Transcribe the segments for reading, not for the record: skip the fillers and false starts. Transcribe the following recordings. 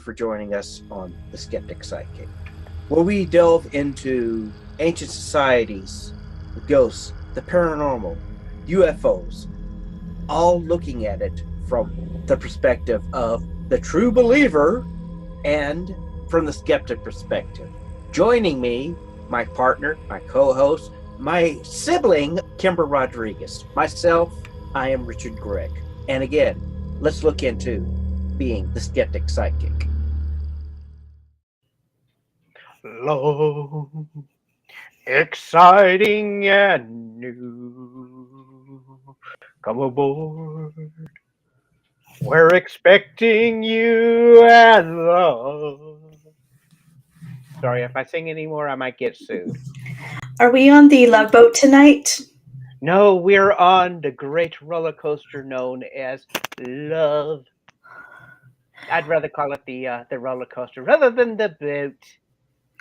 for joining us on The Skeptic Psychic, where we delve into ancient societies, ghosts, the paranormal, UFOs, all looking at it from the perspective of the true believer and from the skeptic perspective. Joining me, my partner, my co-host, my sibling, Kimber Rodriguez. Myself, I am Richard Gregg. And again, let's look into being the skeptic psychic. Long, exciting and new. Come aboard. We're expecting you and love. Sorry, if I sing anymore, I might get sued. Are we on the Love Boat tonight? No, we're on the great roller coaster known as love. I'd rather call it the roller coaster rather than the boat.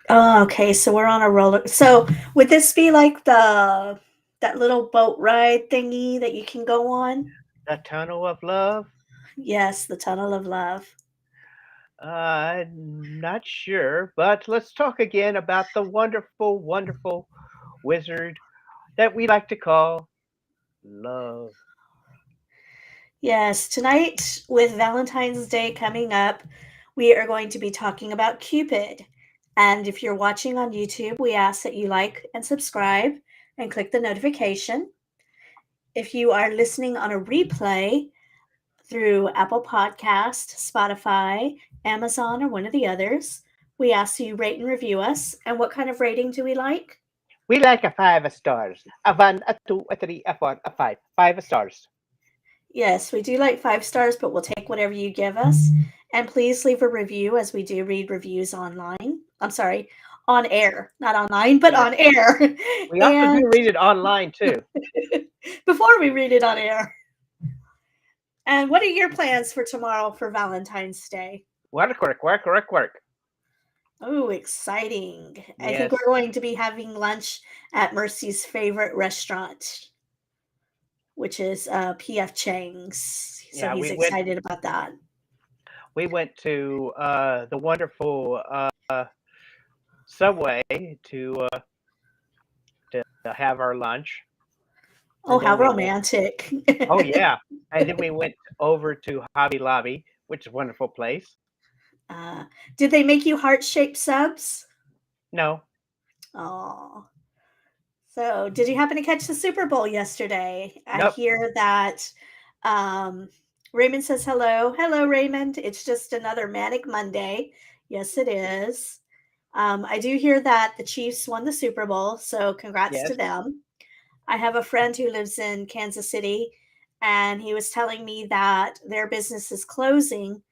Oh, okay. So we're on a roller. So would this be like that little boat ride thingy that you can go on? The tunnel of love? Yes, the Tunnel of Love. I'm not sure, but let's talk again about the wonderful, wonderful wizard that we like to call love. Yes, tonight with Valentine's Day coming up, we are going to be talking about Cupid. And if you're watching on YouTube, we ask that you like and subscribe and click the notification. If you are listening on a replay through Apple Podcast, Spotify, Amazon, or one of the others, we ask you rate and review us. And what kind of rating do we like? We like a 5 stars. A 1, a 2, a 3, a 4, a 5. 5 stars. Yes, we do like 5 stars, but we'll take whatever you give us. And please leave a review as we do read reviews online. I'm sorry, on air. Not online, but Yes. on air. We also And do read it online too. before we read it on air. And what are your plans for tomorrow for Valentine's Day? Work. Oh, exciting. I think Yes. we're going to be having lunch at Mercy's favorite restaurant, which is P.F. Chang's. So Yeah, he's excited about that. We went to the wonderful Subway to have our lunch. Oh, And then how we went- romantic. Oh yeah, and then we went over to Hobby Lobby, which is a wonderful place. Did they make you heart-shaped subs? No, Oh. So, did you happen to catch the Super Bowl yesterday? I Nope. hear that Raymond says hello. Hello, Raymond. It's just another manic Monday. Yes, it is. I do hear that the Chiefs won the Super Bowl, so congrats to Yes. them. I have a friend who lives in Kansas City, and he was telling me that their business is closing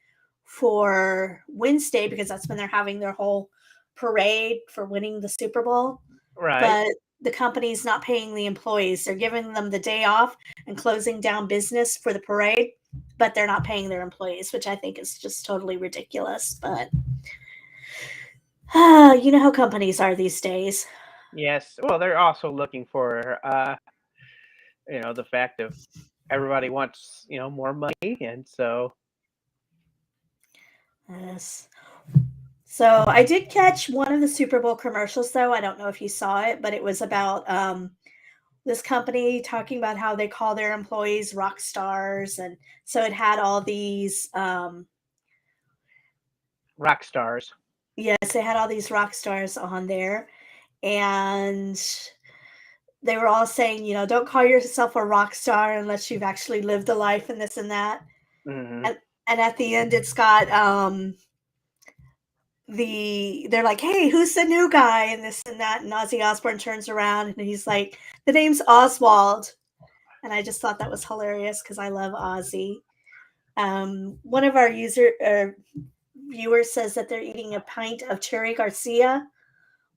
for Wednesday because that's when they're having their whole parade for winning the Super Bowl. right. But the company's not paying the employees. They're giving them the day off and closing down business for the parade, but they're not paying their employees, which I think is just totally ridiculous. But you know how companies are these days. Yes. Well, they're also looking for the fact of everybody wants more money, and so Yes. So I did catch one of the Super Bowl commercials, though. I don't know if you saw it, but it was about this company talking about how they call their employees rock stars. And so it had all these, rock stars. yes, they had all these rock stars on there. And they were all saying, don't call yourself a rock star unless you've actually lived a life and this and that. Hmm. And at the end, it's got they're like, hey, who's the new guy and this and that, and Ozzy Osbourne turns around and he's like, the name's Oswald. And I just thought that was hilarious because I love Ozzy. One of our viewers says that they're eating a pint of Cherry Garcia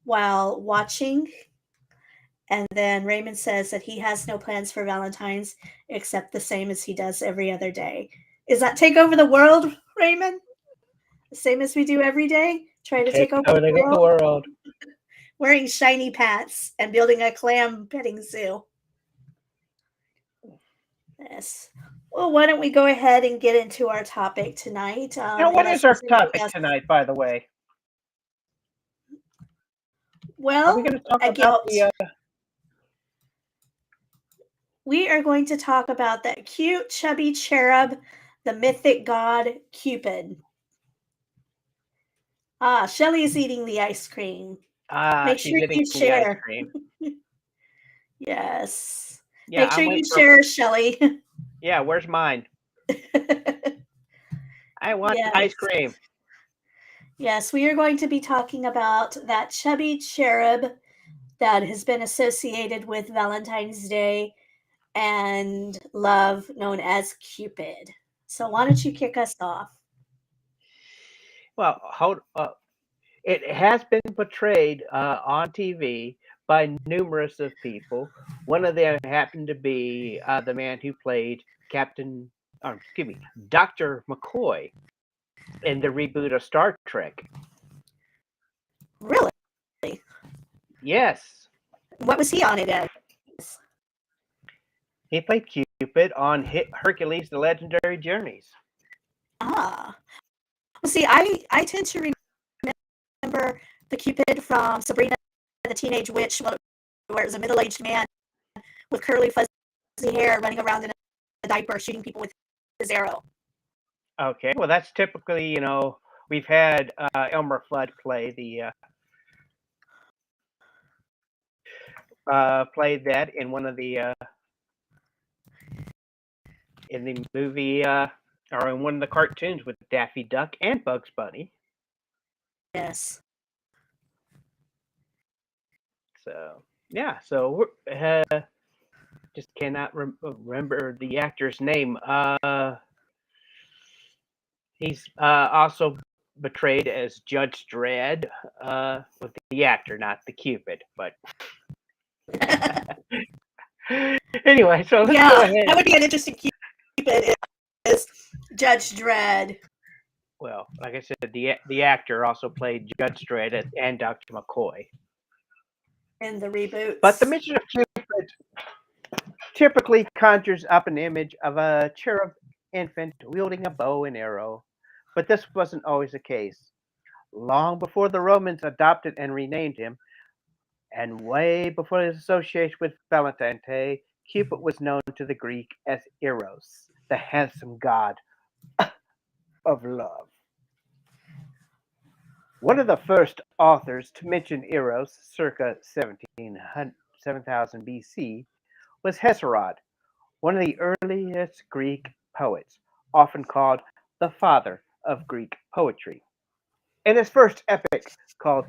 while watching, and then Raymond says that he has no plans for Valentine's except the same as he does every other day. Is that take over the world, Raymond? The same as we do every day? Try to take over the world? Wearing shiny pants and building a clam petting zoo. Yes. Well, why don't we go ahead and get into our topic tonight? Now, what Unless is our there's anything topic else. tonight, by the way? Are we Well, going to talk a about guilt. the We are going to talk about that cute, chubby cherub, the mythic god Cupid. Ah, Shelley is eating the ice cream. Make she's sure eating you the ice share. cream. Yes. Yeah, Make I'm sure you waiting for. share, Shelley. Yeah, where's mine? I want ice Yes. cream. Yes, we are going to be talking about that chubby cherub that has been associated with Valentine's Day and love, known as Cupid. So, why don't you kick us off? Well, hold. It has been portrayed on TV by numerous of people. One of them happened to be the man who played Captain, excuse me, Dr. McCoy in the reboot of Star Trek. Really? Yes, What was he on it as? he played Cupid on Hercules: The Legendary Journeys. Ah. Well, see, I tend to remember the Cupid from Sabrina the Teenage Witch, where it was a middle aged man with curly, fuzzy hair running around in a diaper shooting people with his arrow. Okay, well that's typically, we've had Elmer Fudd played that in one of the in the movie or in one of the cartoons with Daffy Duck and Bugs Bunny. Yes. So yeah, so just cannot remember the actor's name. He's also portrayed as Judge Dredd with the actor, not the Cupid. But anyway, so let's go Yeah, ahead. that would be an interesting Cupid is Judge Dredd. Well, like I said, the actor also played Judge Dredd and Dr. McCoy. In the But the reboots. mention of Cupid typically conjures up an image of a cherub infant wielding a bow and arrow. But this wasn't always the case. Long before the Romans adopted and renamed him, and way before his association with Valentine Day, Cupid was known to the Greek as Eros, the handsome god of love. One of the first authors to mention Eros, circa 7000 BC, was Hesiod, one of the earliest Greek poets, often called the father of Greek poetry. In his first epic, called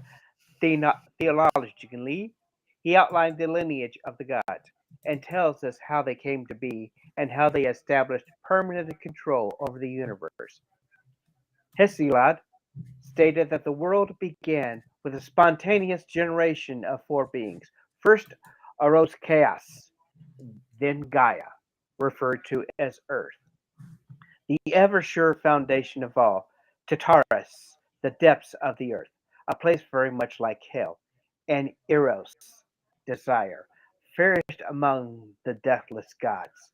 Theologically, he outlined the lineage of the gods and tells us how they came to be and how they established permanent control over the universe. Hesiod stated that the world began with a spontaneous generation of four beings. First arose chaos, then Gaia, referred to as Earth, the ever sure foundation of all, Tartarus, the depths of the earth, a place very much like hell, and Eros, desire, fairest among the deathless gods.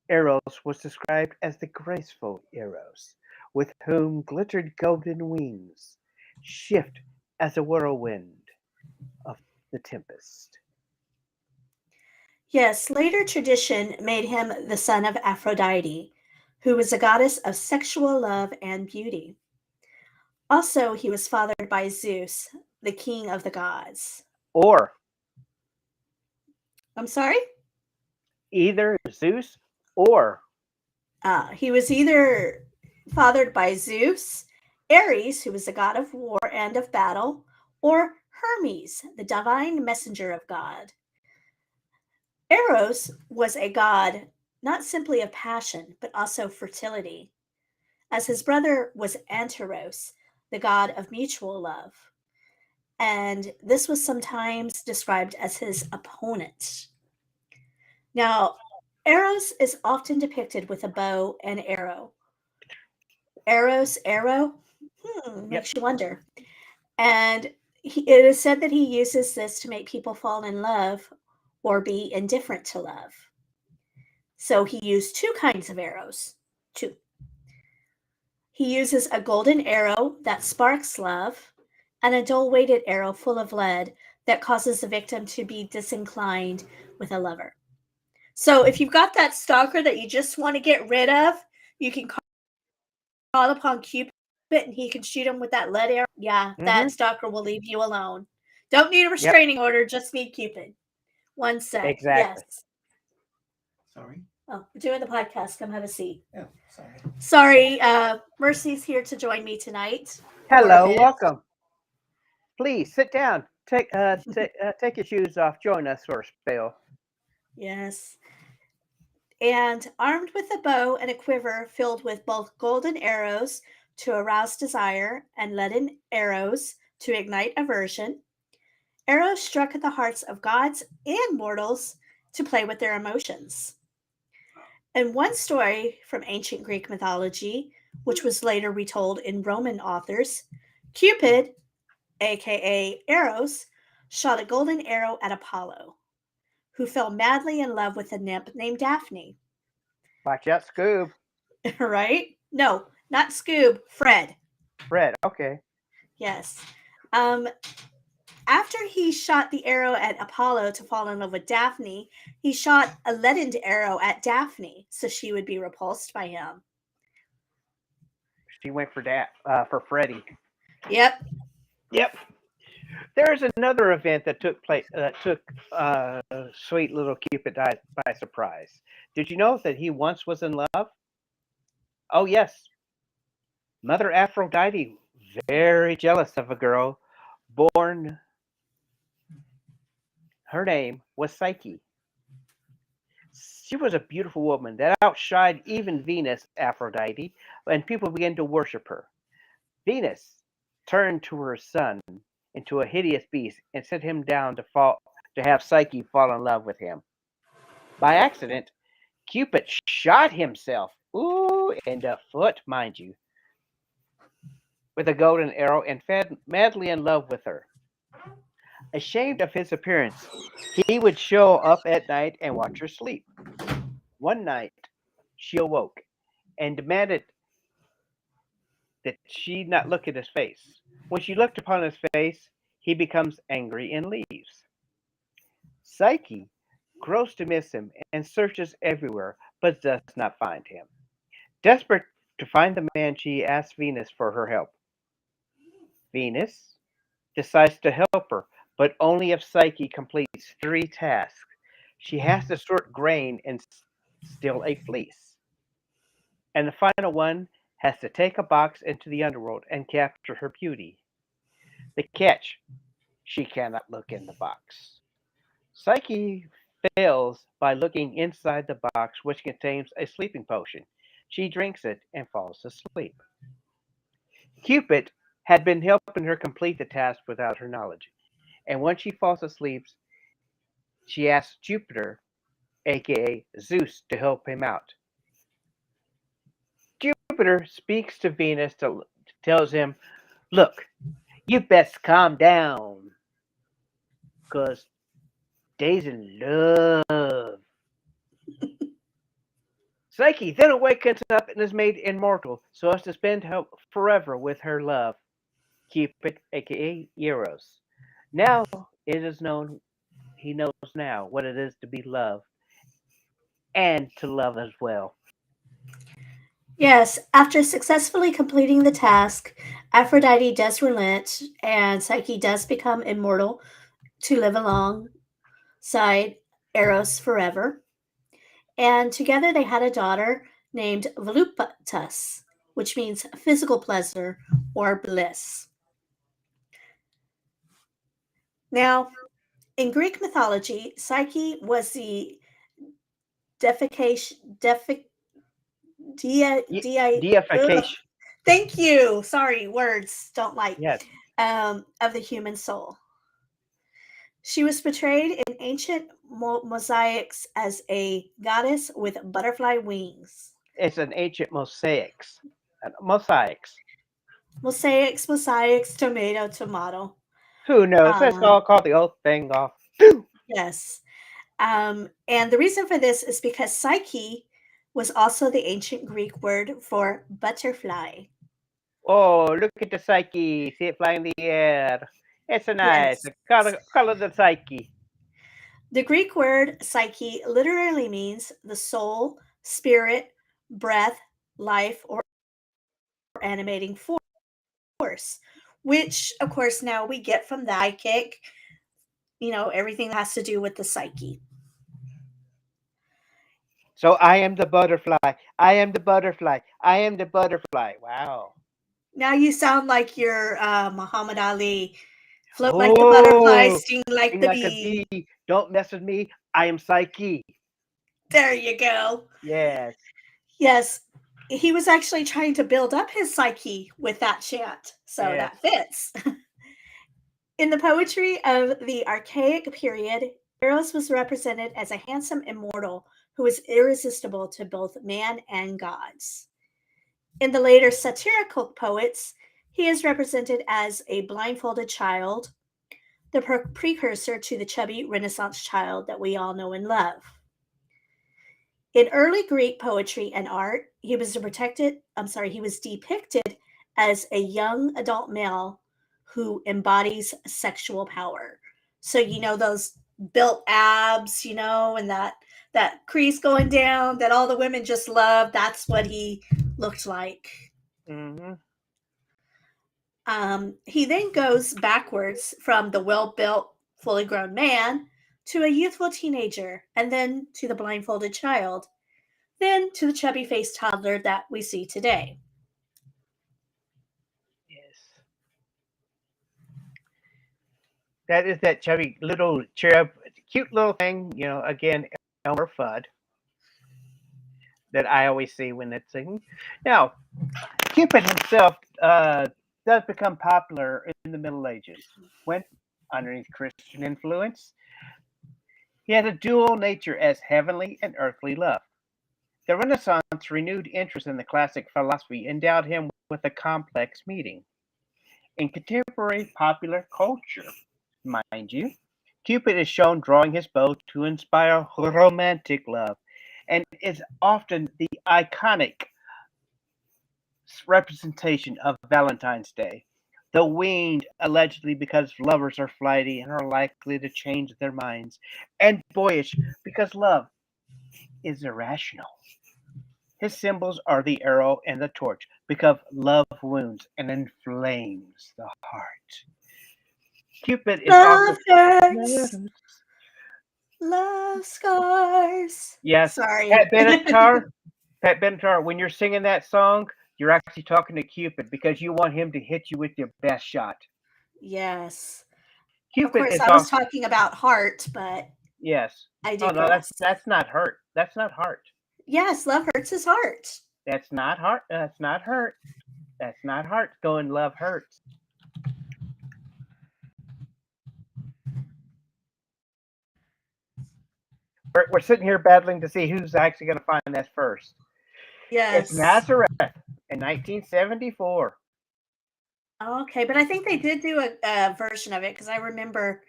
Eros was described as the graceful Eros, with whom glittered golden wings, shift as a whirlwind of the tempest. Yes, later tradition made him the son of Aphrodite, who was a goddess of sexual love and beauty. Also, he was fathered by Zeus, the king of the gods. Or I'm sorry? either Zeus or He was either fathered by Zeus, Ares, who was the god of war and of battle, or Hermes, the divine messenger of God. Eros was a god not simply of passion, but also fertility, as his brother was Anteros, the god of mutual love. And this was sometimes described as his opponent. Now, Eros is often depicted with a bow and arrow. Eros, arrow, yep. makes you wonder. And it is said that he uses this to make people fall in love or be indifferent to love. So he used two kinds of arrows. Two. He uses a golden arrow that sparks love and a dull weighted arrow full of lead that causes the victim to be disinclined with a lover. So if you've got that stalker that you just want to get rid of, you can call upon Cupid and he can shoot him with that lead arrow. Yeah, that Mm-hmm. stalker will leave you alone. Don't need a Yep. restraining order, just need Cupid. One sec. Exactly. Yes. Sorry. Oh, we're doing the podcast. Come have a seat. Oh, sorry. Sorry, Mercy's here to join me tonight. For a Hello, bit. welcome. Please sit down. Take your shoes off. Join us for a spell. Yes. And armed with a bow and a quiver filled with both golden arrows to arouse desire and leaden arrows to ignite aversion, Eros struck at the hearts of gods and mortals to play with their emotions. In one story from ancient Greek mythology, which was later retold in Roman authors, Cupid, aka Eros, shot a golden arrow at Apollo, who fell madly in love with a nymph named Daphne. Watch out, Scoob. Right? No, not Scoob, Fred. Fred. Okay. Yes. Um, After he shot the arrow at Apollo to fall in love with Daphne, he shot a leadened arrow at Daphne so she would be repulsed by him. She went for Freddie. Yep. Yep. There's another event that took place that took sweet little Cupid by surprise. Did you know that he once was in love? Oh yes, Mother Aphrodite, very jealous of a girl born. Her name was Psyche. She was a beautiful woman that outshined even Venus, Aphrodite, and people began to worship her. Venus turned to her son into a hideous beast and sent him down to have Psyche fall in love with him. By accident, Cupid shot himself, ooh, in the foot, mind you, with a golden arrow and fell madly in love with her. Ashamed of his appearance, he would show up at night and watch her sleep. One night, she awoke and demanded that she not look at his face. When she looked upon his face, he becomes angry and leaves. Psyche grows to miss him and searches everywhere, but does not find him. Desperate to find the man, she asks Venus for her help. Venus decides to help her, but only if Psyche completes three tasks. She has to sort grain and steal a fleece. And the final one has to take a box into the underworld and capture her beauty. The catch, she cannot look in the box. Psyche fails by looking inside the box, which contains a sleeping potion. She drinks it and falls asleep. Cupid had been helping her complete the task without her knowledge, and when she falls asleep, she asks Jupiter, aka Zeus, to help him out. Jupiter speaks to Venus to tells him, "Look, you best calm down, cause Day's in love." Psyche then awakens up and is made immortal, so as to spend forever with her love, Cupid, aka Eros. Now it is known he knows now what it is to be loved and to love as well. Yes, after successfully completing the task, Aphrodite does relent and Psyche does become immortal to live alongside Eros forever. And together they had a daughter named Voluptas, which means physical pleasure or bliss. Now, in Greek mythology, Psyche was the defecation, dia, dia, ugh, Deification. thank you. Sorry, words don't like Yes. of the human soul. She was portrayed in ancient mosaics as a goddess with butterfly wings. It's an ancient mosaics. Mosaics. Mosaics, tomato, tomato. Who knows? Let's Um, all call the old thing off. yes. And the reason for this is because Psyche was also the ancient Greek word for butterfly. Oh, look at the Psyche. See it flying in the air. It's a nice. Yes. Color the Psyche. The Greek word psyche literally means the soul, spirit, breath, life, or animating force, which, of course, now we get from the psychic, everything that has to do with the psyche. So I am the butterfly. I am the butterfly. I am the butterfly. Wow. Now you sound like you're Muhammad Ali. Float like the butterfly, Oh, sting like sing the like a bee. bee. Don't mess with me. I am Psyche. There you go. Yes. Yes, he was actually trying to build up his psyche with that chant, so Yes. that fits. In the poetry of the archaic period, Eros was represented as a handsome immortal who was irresistible to both man and gods. In the later satirical poets, he is represented as a blindfolded child, the precursor to the chubby Renaissance child that we all know and love. In early Greek poetry and art, he was depicted as a young adult male who embodies sexual power. So those built abs, and that crease going down that all the women just love. That's what he looked like. Mm-hmm. He then goes backwards from the well-built, fully grown man to a youthful teenager, and then to the blindfolded child, then to the chubby faced toddler that we see today. Yes. That is that chubby little cherub, cute little thing, again, Elmer Fudd, that I always see when it's singing. Now, Cupid himself does become popular in the Middle Ages when, underneath Christian influence, he had a dual nature as heavenly and earthly love. The Renaissance renewed interest in the classic philosophy, endowed him with a complex meaning. In contemporary popular culture, mind you, Cupid is shown drawing his bow to inspire romantic love and is often the iconic representation of Valentine's Day. Though weaned allegedly because lovers are flighty and are likely to change their minds, and boyish because love is irrational. His symbols are the arrow and the torch because love wounds and inflames the heart. Cupid is also Love hurts, love scars. yes, Sorry. Pat Benatar. Pat Benatar, when you're singing that song, you're actually talking to Cupid because you want him to hit you with your best shot. Yes. Of Cupid course, is I was also talking about heart, but yes. I Oh no, that's digress. that's not hurt. That's not heart. Yes, love hurts his heart. That's not heart. That's not hurt. That's not heart. Going love hurts. We're sitting here battling to see who's actually going to find that first. It's Yes. Nazareth in 1974. Okay, but I think they did do a version of it because I remember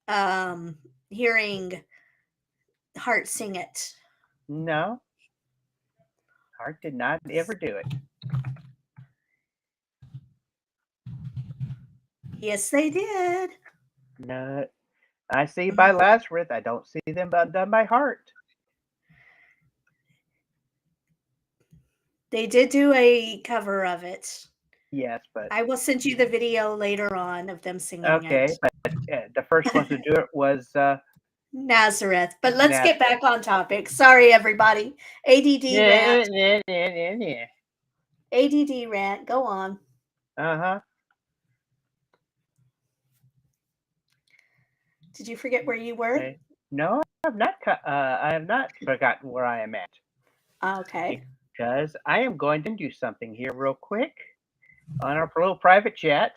um, hearing Heart sing it. No, Heart did not ever do it. Yes, they did. No, I see by Lazarus. I don't see them done by Heart. They did do a cover of it. Yes, but I will send you the video later on of them singing okay. it. But the first one to do it was Nazareth. But let's get Nazareth. back on topic. Sorry, everybody. ADD Yeah, rant. yeah, yeah, yeah, yeah. ADD rant. Go on. Uh-huh. Did you forget where you were? Okay. No, I have not forgotten where I am at Okay. because I am going to do something here real quick on our little private chat.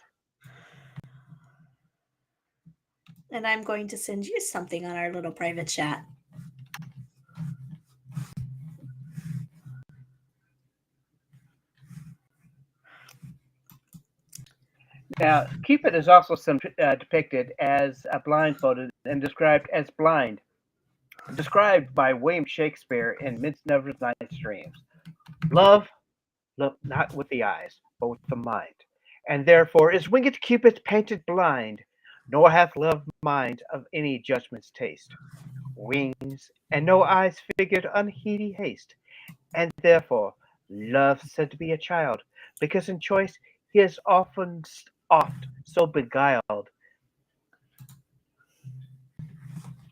And I'm going to send you something on our little private chat. Now, Cupid is also depicted as blindfolded and described as blind. Described by William Shakespeare in Midsummer's Night's Dreams. Love, look not with the eyes, but with the mind. And therefore is winged Cupid painted blind, nor hath love mind of any judgment's taste. Wings and no eyes figured unheedy haste, and therefore love said to be a child, because in choice he is oft so beguiled.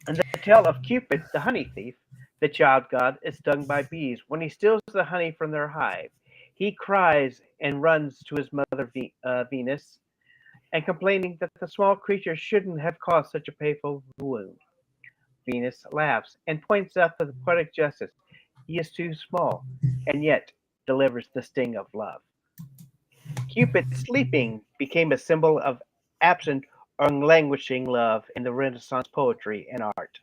And the tale of Cupid, the honey thief, the child god, is stung by bees. When he steals the honey from their hive, he cries and runs to his mother Venus, and complaining that the small creature shouldn't have caused such a painful wound. Venus laughs and points out the poetic justice. He is too small, and yet delivers the sting of love. Cupid sleeping became a symbol of absent or languishing love in the Renaissance poetry and art.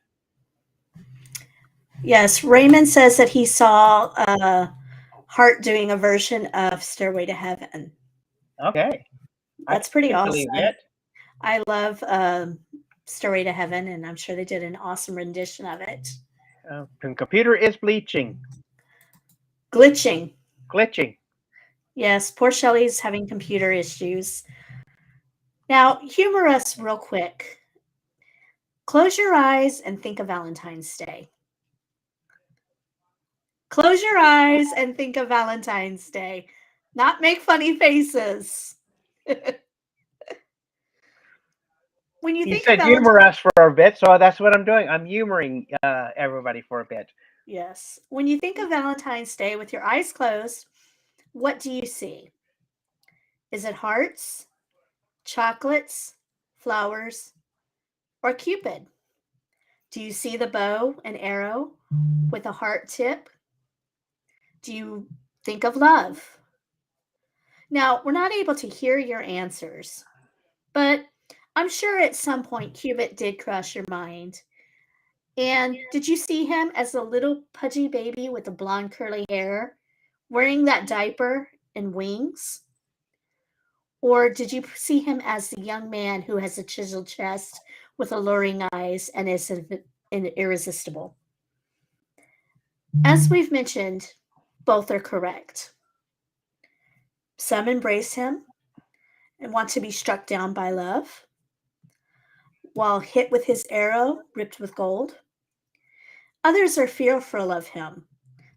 Yes, Raymond says that he saw Hart doing a version of Stairway to Heaven. Okay, I That's pretty can awesome. believe it. I love Stairway to Heaven, and I'm sure they did an awesome rendition of it. The computer is bleaching, Glitching. glitching. Yes, poor Shelley's having computer issues. Now, humor us real quick. Close your eyes and think of Valentine's Day. Close your eyes and think of Valentine's Day. Not make funny faces. When you You think of said Valentine's, humor us for a bit, so that's what I'm doing. I'm humoring everybody for a bit. yes, when you think of Valentine's Day with your eyes closed, what do you see? Is it hearts, chocolates, flowers, or Cupid? Do you see the bow and arrow with a heart tip? Do you think of love? Now, we're not able to hear your answers, but I'm sure at some point Cupid did cross your mind. And did you see him as a little pudgy baby with the blonde curly hair, wearing that diaper and wings? Or did you see him as the young man who has a chiseled chest with alluring eyes and is irresistible? As we've mentioned, both are correct. Some embrace him and want to be struck down by love, while hit with his arrow ripped with gold. Others are fearful of him,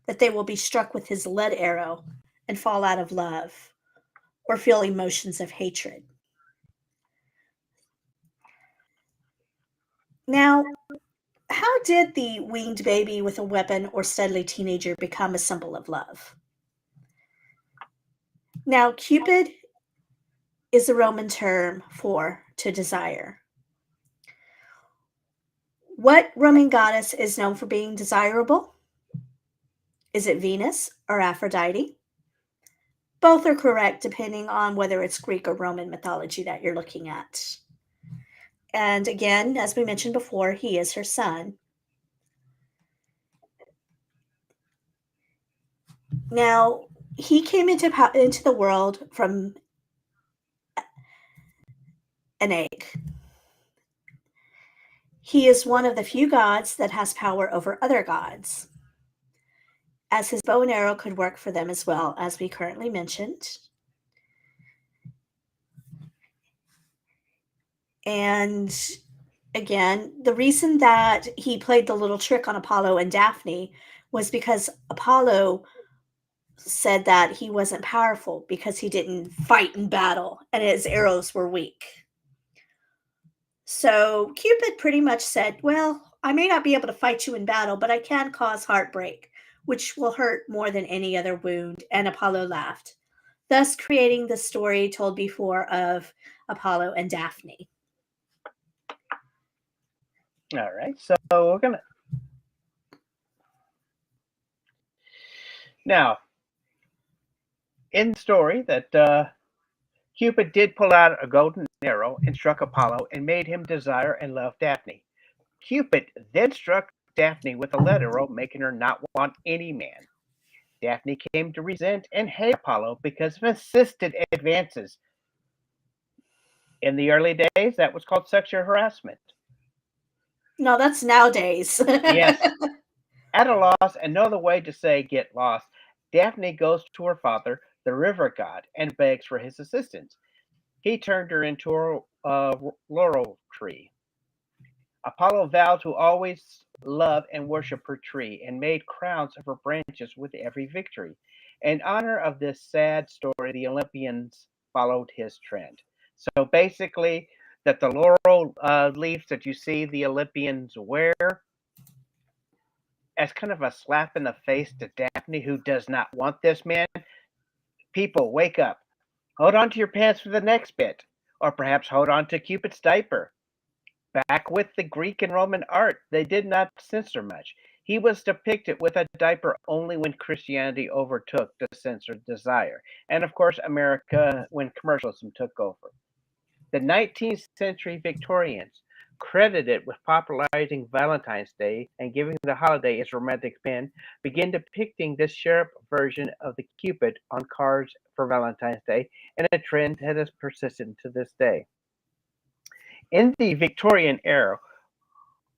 that they will be struck with his lead arrow and fall out of love, or feel emotions of hatred. Now, how did the winged baby with a weapon or studly teenager become a symbol of love? Now, Cupid is a Roman term for to desire. What Roman goddess is known for being desirable? Is it Venus or Aphrodite? Both are correct depending on whether it's Greek or Roman mythology that you're looking at. And again, as we mentioned before, he is her son. Now, he came into the world from an egg. He is one of the few gods that has power over other gods, as his bow and arrow could work for them as well, as we currently mentioned. And again, the reason that he played the little trick on Apollo and Daphne was because Apollo said that he wasn't powerful because he didn't fight in battle and his arrows were weak. So Cupid pretty much said, well, I may not be able to fight you in battle, but I can cause heartbreak, which will hurt more than any other wound. And Apollo laughed, thus creating the story told before of Apollo and Daphne. All right, so we're gonna now in the story that Cupid did pull out a golden arrow and struck Apollo and made him desire and love Daphne. Cupid then struck Daphne with a lead arrow, making her not want any man. Daphne came to resent and hate Apollo because of insistent advances. In the early days, that was called sexual harassment. No, that's nowadays. Yes. At a loss and no other way to say get lost, Daphne goes to her father, the river god, and begs for his assistance. He turned her into a laurel tree. Apollo vowed to always love and worship her tree and made crowns of her branches with every victory. In honor of this sad story, the Olympians followed his trend. So basically, that the laurel leaves that you see the Olympians wear as kind of a slap in the face to Daphne, who does not want this man. People, wake up. Hold on to your pants for the next bit. Or perhaps hold on to Cupid's diaper. Back with the Greek and Roman art, they did not censor much. He was depicted with a diaper only when Christianity overtook the censored desire. And of course, America when commercialism took over. The 19th century Victorians, credited with popularizing Valentine's Day and giving the holiday its romantic spin, began depicting this cherub version of the Cupid on cards for Valentine's Day, and a trend that has persisted to this day. In the Victorian era,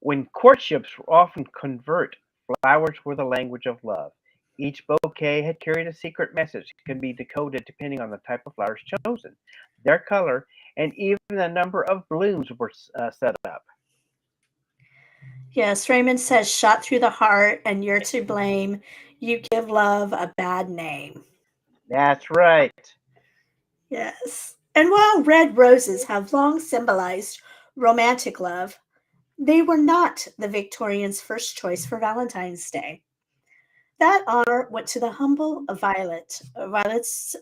when courtships were often covert, flowers were the language of love. Each bouquet had carried a secret message that could be decoded depending on the type of flowers chosen, their color, and even the number of blooms were set up. Yes, Raymond says, shot through the heart, and you're to blame. You give love a bad name. That's right. Yes. And while red roses have long symbolized romantic love, they were not the Victorians' first choice for Valentine's Day. That honor went to the humble violet. Violets,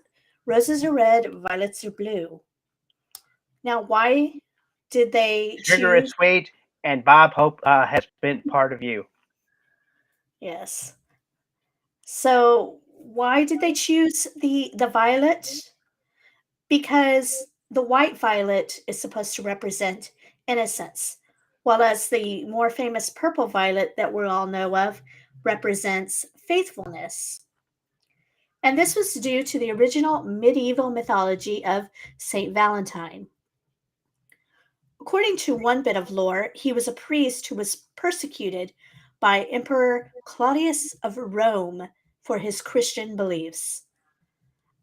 roses are red, violets are blue. Now, why did they Sugar is choose? sweet, and Bob Hope has been part of you. Yes. So, why did they choose the violet? Because the white violet is supposed to represent innocence, while as the more famous purple violet that we all know of represents faithfulness. And this was due to the original medieval mythology of Saint Valentine. According to one bit of lore, he was a priest who was persecuted by Emperor Claudius of Rome for his Christian beliefs.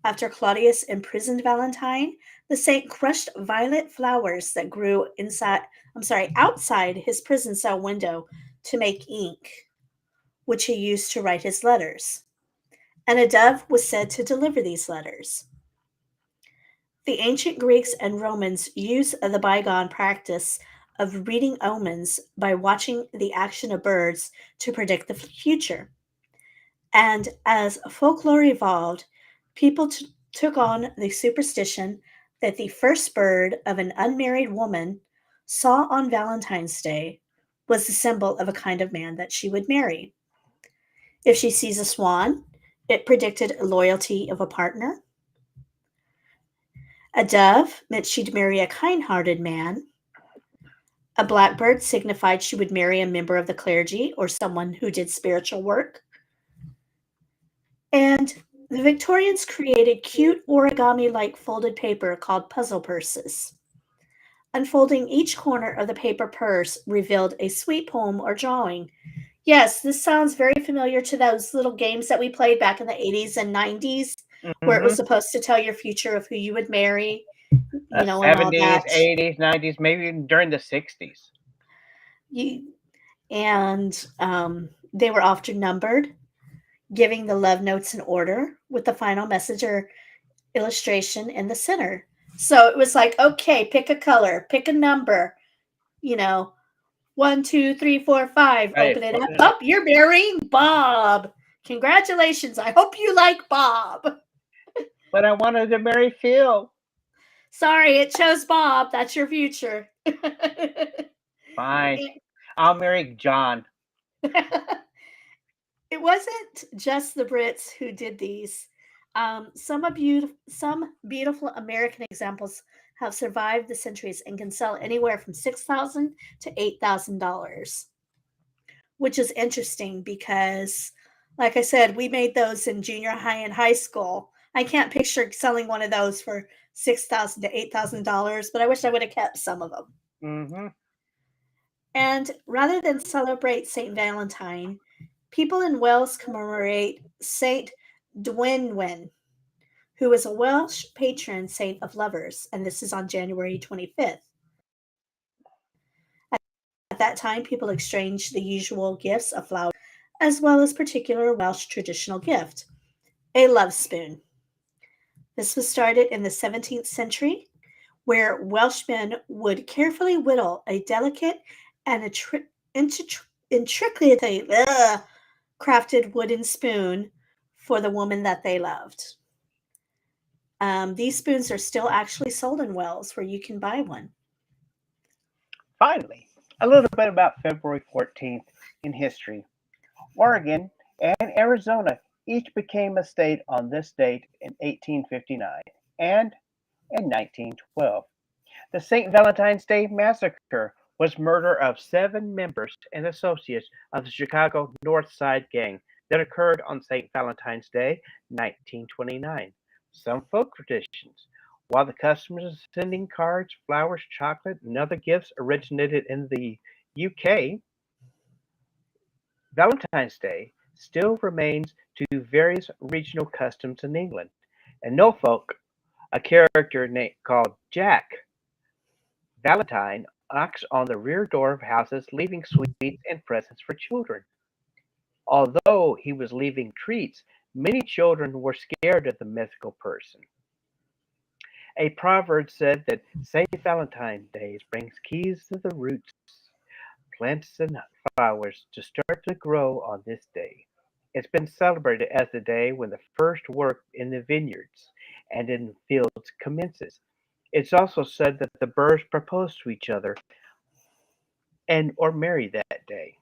After Claudius imprisoned Valentine, the saint crushed violet flowers that grew outside his prison cell window to make ink, which he used to write his letters. And a dove was said to deliver these letters. The ancient Greeks and Romans used the bygone practice of reading omens by watching the action of birds to predict the future. And as folklore evolved, people took on the superstition that the first bird of an unmarried woman saw on Valentine's Day was the symbol of a kind of man that she would marry. If she sees a swan, it predicted loyalty of a partner. A dove meant she'd marry a kind hearted man. A blackbird signified she would marry a member of the clergy or someone who did spiritual work. And the Victorians created cute origami like folded paper called puzzle purses. Unfolding each corner of the paper purse revealed a sweet poem or drawing. Yes, this sounds very familiar to those little games that we played back in the 80s and 90s, where it Mm-hmm. was supposed to tell your future of who you would marry, The and all 70s, that. 80s, 90s, maybe even during the 60s. You, and they were often numbered, giving the love notes in order with the final message or illustration in the center. So it was like, okay, pick a color, pick a number, you know, 1, 2, 3, 4, 5, Right. open it up. Oh, you're marrying Bob. Congratulations. I hope you like Bob. But I wanted to marry Phil. Sorry, it chose Bob. That's your future. Fine. I'll marry John. It wasn't just the Brits who did these. Some beautiful American examples have survived the centuries and can sell anywhere from $6,000 to $8,000, which is interesting because, like I said, we made those in junior high and high school. I can't picture selling one of those for $6,000 to $8,000, but I wish I would have kept some of them. Mm-hmm. And rather than celebrate St. Valentine, people in Wales commemorate St. Dwynwen, who is a Welsh patron saint of lovers, and this is on January 25th. At that time, people exchange the usual gifts of flowers, as well as particular Welsh traditional gift, a love spoon. This was started in the 17th century, where Welshmen would carefully whittle a delicate and intricately crafted wooden spoon for the woman that they loved. These spoons are still actually sold in Wales, where you can buy one. Finally, a little bit about February 14th in history. Oregon and Arizona each became a state on this date in 1859 and in 1912. The St. Valentine's Day Massacre was murder of 7 members and associates of the Chicago North Side Gang that occurred on St. Valentine's Day, 1929. Some folk traditions, while the customs of sending cards, flowers, chocolate, and other gifts originated in the UK, Valentine's Day still remains to various regional customs in England. In Norfolk, a character called Jack Valentine knocks on the rear door of houses, leaving sweets and presents for children. Although he was leaving treats, many children were scared of the mythical person. A proverb said that St. Valentine's Day brings keys to the roots, plants, and flowers to start to grow on this day. It's been celebrated as the day when the first work in the vineyards and in the fields commences. It's also said that the birds propose to each other and or marry that day.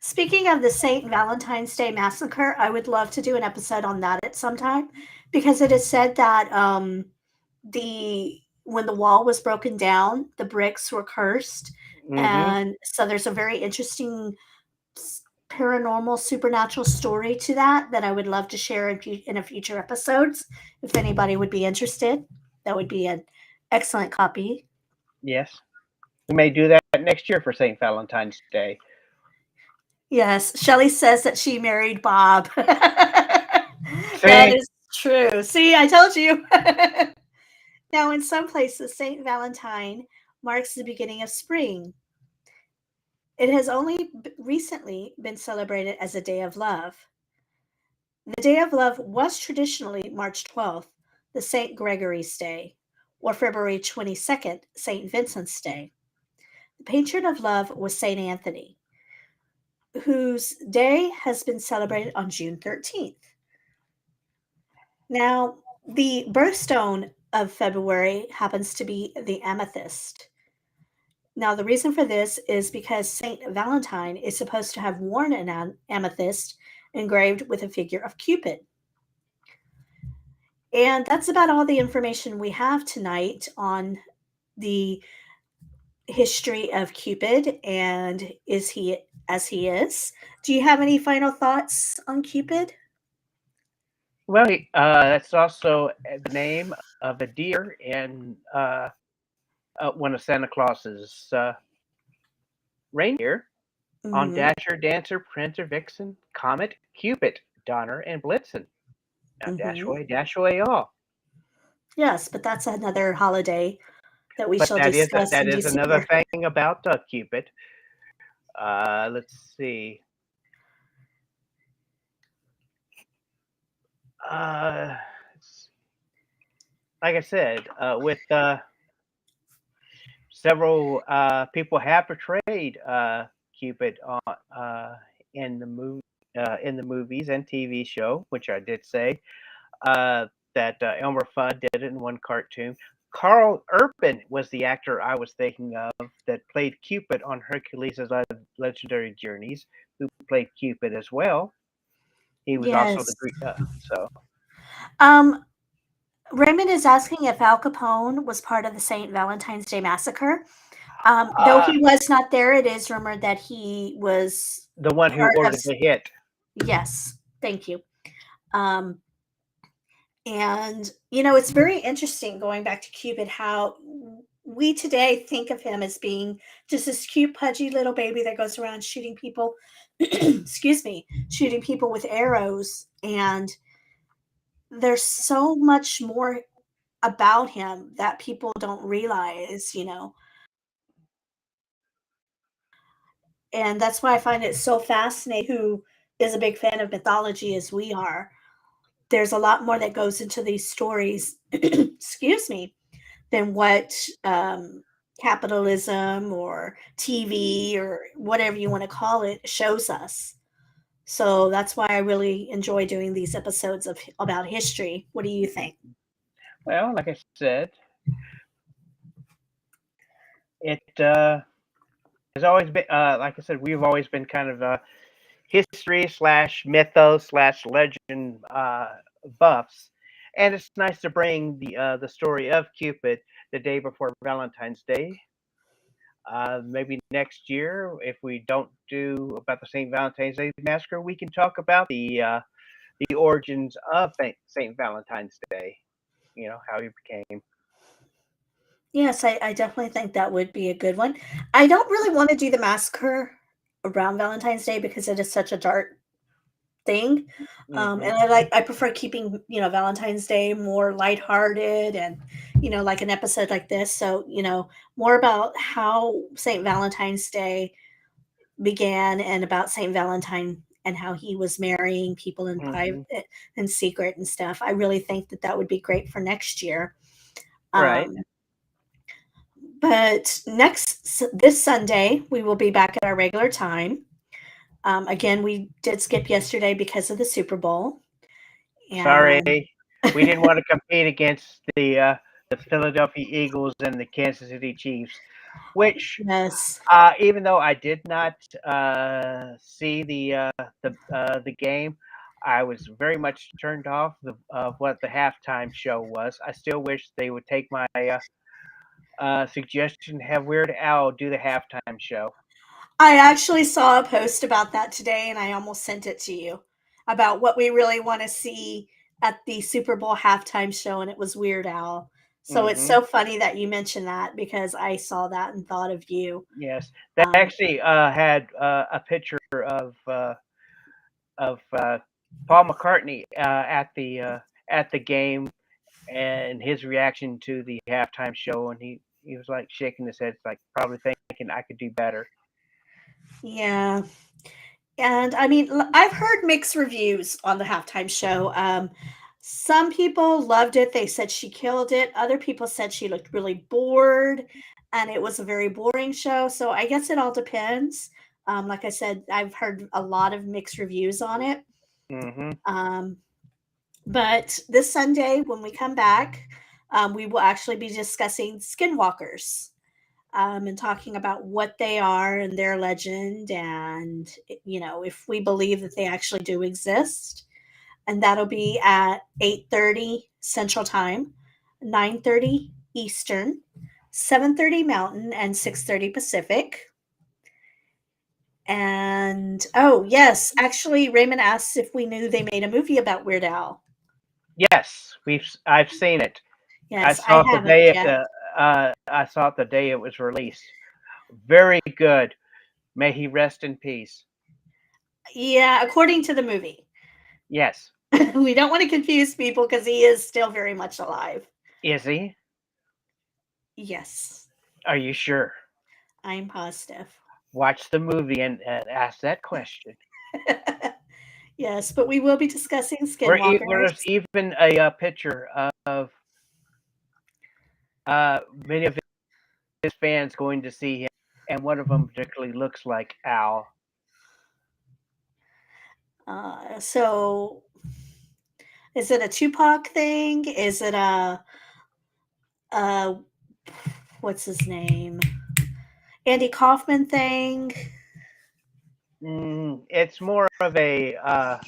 Speaking of the St. Valentine's Day Massacre, I would love to do an episode on that at some time because it is said that the when the wall was broken down, the bricks were cursed, Hmm. and so there's a very interesting paranormal supernatural story to that I would love to share in a future episodes. If anybody would be interested, that would be an excellent copy. Yes, we may do that next year for St. Valentine's Day. Yes, Shelley says that she married Bob. That See, is true. See, I told you. Now, in some places, St. Valentine marks the beginning of spring. It has only recently been celebrated as a day of love. The Day of Love was traditionally March 12th, the St. Gregory's Day, or February 22nd, St. Vincent's Day. The patron of love was St. Anthony, whose day has been celebrated on June 13th. Now, the birthstone of February happens to be the amethyst. Now, the reason for this is because Saint Valentine is supposed to have worn an amethyst engraved with a figure of Cupid. And that's about all the information we have tonight on the history of Cupid and is he as he is. Do you have any final thoughts on Cupid? well, that's also the name of a deer in one of Santa Claus's reindeer on Hmm. Dasher, Dancer, Prancer, Vixen, Comet, Cupid, Donner, and Blitzen. Now Hmm. dash away all. Yes, but that's another holiday that we But shall discuss that in is another December. thing about Cupid. Let's see. Uh, like I said, with several people have portrayed Cupid on in the movie. In the movies and TV show, which I did say uh, that Elmer Fudd did it in one cartoon. Carl Urban was the actor I was thinking of that played Cupid on Hercules' Legendary Journeys, who played Cupid as well. He was also the Yes. Greek. So Um, Raymond is asking if Al Capone was part of the St. Valentine's Day Massacre. Though uh, he was not there, it is rumored that he was the one who part of. ordered the hit. Yes, thank you. Um, and it's very interesting going back to Cupid how we today think of him as being just this cute, pudgy little baby that goes around shooting people, excuse me, shooting people with arrows. And there's so much more about him that people don't realize, and that's why I find it so fascinating. Who is a big fan of mythology as we are, there's a lot more that goes into these stories, excuse me, than what capitalism or TV or whatever you want to call it shows us. So that's why I really enjoy doing these episodes of about history. What do you think? Well, like I said, it has always been, like I said, we've always been kind of history slash mythos slash legend buffs, and it's nice to bring the story of Cupid the day before Valentine's Day. Maybe next year, if we don't do about the St. Valentine's Day massacre, we can talk about the origins of St. Valentine's Day. You know how he became. Yes, I definitely think that would be a good one. I don't really want to do the massacre around Valentine's Day because it is such a dark thing. Hmm. And I prefer keeping, Valentine's Day more lighthearted and, like an episode like this. So, more about how St. Valentine's Day began and about St. Valentine and how he was marrying people in private Hmm. and secret and stuff. I really think that that would be great for next year. Right. Um, but this Sunday, we will be back at our regular time. Again, we did skip yesterday because of the Super Bowl. Sorry, And we didn't want to compete against the Philadelphia Eagles and the Kansas City Chiefs, which yes, even though I did not see the game, I was very much turned off of what the halftime show was. I still wish they would take my suggestion, have Weird Al do the halftime show. I actually saw a post about that today and I almost sent it to you about what we really want to see at the Super Bowl halftime show, and it was Weird Al. So it's Hmm. so funny that you mentioned that because I saw that and thought of you. Yes, they Um, actually had a picture of Paul McCartney at the game and his reaction to the halftime show, and he was like shaking his head, like probably thinking I could do better. yeah. And I mean, I've heard mixed reviews on the halftime show. Some people loved it. They said she killed it. Other people said she looked really bored and it was a very boring show. So I guess it all depends. Like I said, I've heard a lot of mixed reviews on it. Hmm. Um, but this Sunday, when we come back, we will actually be discussing skinwalkers, and talking about what they are and their legend, and if we believe that they actually do exist. And that'll be at 8:30 Central Time, 9:30 Eastern, 7:30 Mountain, and 6:30 Pacific. And oh yes, actually, Raymond asked if we knew they made a movie about Weird Al. Yes, I've seen it. I Yes, I saw it the haven't day yet. I saw it the day it was released. Very good. May he rest in peace. Yeah, according to the movie. Yes. We don't want to confuse people because he is still very much alive. Is he? Yes, Are you sure? I'm positive. Watch the movie and ask that question. Yes, but we will be discussing There's skinwalkers. even a picture of many of his fans going to see him, and one of them particularly looks like Al. So, is it a Tupac thing? Is it a what's his name? Andy Kaufman thing? It's more of a, I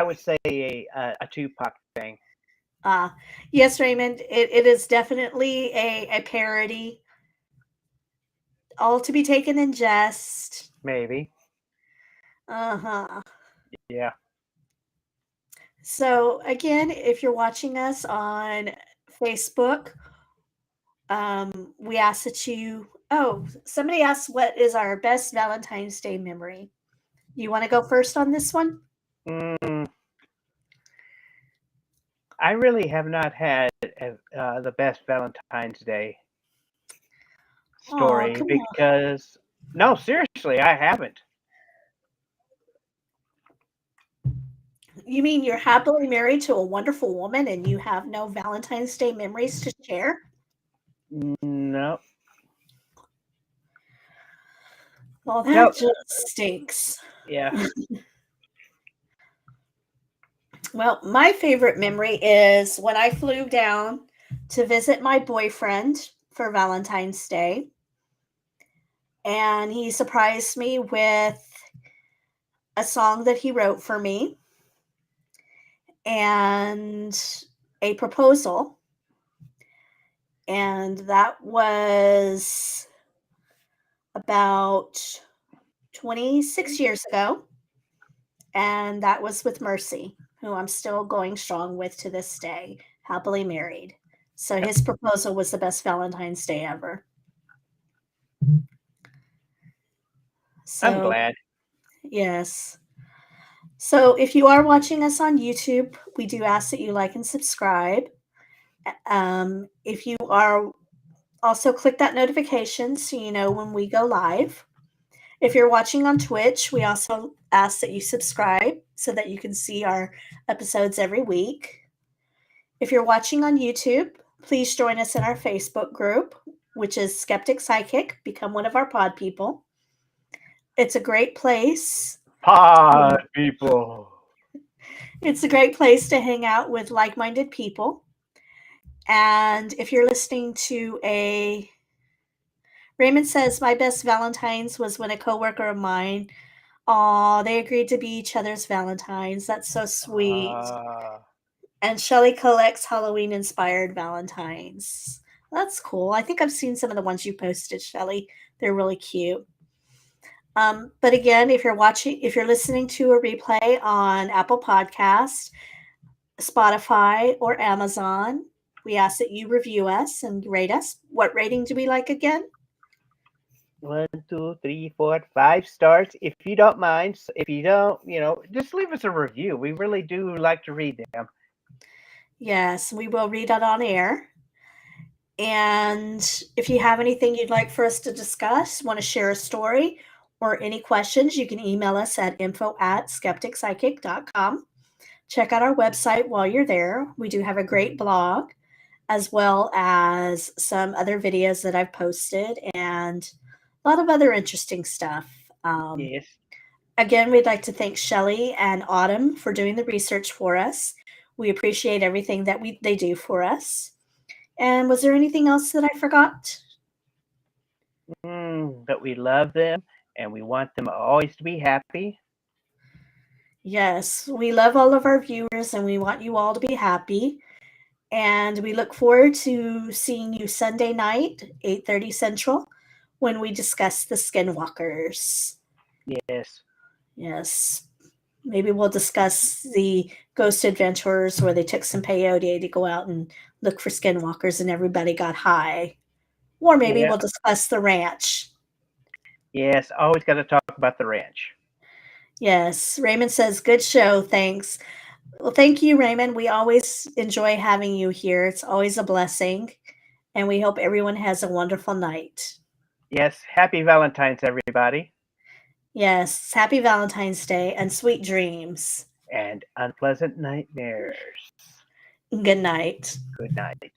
would say a Tupac thing, Uh, yes, Raymond, it is definitely a parody, all to be taken in jest. maybe. Uh huh. Yeah. So, again, if you're watching us on Facebook We ask that you. Oh, somebody asked what is our best Valentine's Day memory. You want to go first on this one? Mm, I really have not had the best Valentine's Day Oh, story come on. because, no, seriously, I haven't. You mean you're happily married to a wonderful woman and you have no Valentine's Day memories to share? No, Well, no, that just stinks. yeah. Well, my favorite memory is when I flew down to visit my boyfriend for Valentine's Day, and he surprised me with a song that he wrote for me and a proposal. And that was about 26 years ago. And that was with Mercy, who I'm still going strong with to this day, happily married. So Yep, his proposal was the best Valentine's Day ever. I'm So, glad. yes. So, if you are watching us on YouTube, we do ask that you like and subscribe. If you are also click that notification so you know when we go live. If you're watching on Twitch, we also ask that you subscribe so that you can see our episodes every week. If you're watching on YouTube, please join us in our Facebook group, which is Skeptic Psychic. Become one of our pod people. It's a great place. Pod people. It's a great place to hang out with like minded people. And if you're listening to a Raymond says, my best Valentine's was when a coworker of mine, aw, they agreed to be each other's Valentines. That's so sweet. Uh, And Shelly collects Halloween inspired Valentines. That's cool. I think I've seen some of the ones you posted, Shelly. They're really cute. But again, if you're listening to a replay on Apple Podcast, Spotify, or Amazon, we ask that you review us and rate us. What rating do we like again? 1, 2, 3, 4, 5 stars. If you don't mind, if you don't, just leave us a review. We really do like to read them. Yes, we will read it on air. And if you have anything you'd like for us to discuss, want to share a story, or any questions, you can email us at info@skepticpsychic.com. Check out our website while you're there. We do have a great blog, as well as some other videos that I've posted and a lot of other interesting stuff. Yes. Again, we'd like to thank Shelley and Autumn for doing the research for us. We appreciate everything that they do for us. And was there anything else that I forgot? But we love them and we want them always to be happy. Yes, we love all of our viewers and we want you all to be happy. And we look forward to seeing you Sunday night, 8:30 Central, when we discuss the Skinwalkers. Yes. Yes. Maybe we'll discuss the Ghost Adventures where they took some peyote to go out and look for Skinwalkers and everybody got high. Or maybe Yeah. we'll discuss the ranch. Yes. Always got to talk about the ranch. Yes. Raymond says, good show. Thanks. Well, thank you, Raymond. We always enjoy having you here. It's always a blessing. And we hope everyone has a wonderful night. Yes. Happy Valentine's, everybody. Yes. Happy Valentine's Day and sweet dreams. And unpleasant nightmares. Good night. Good night.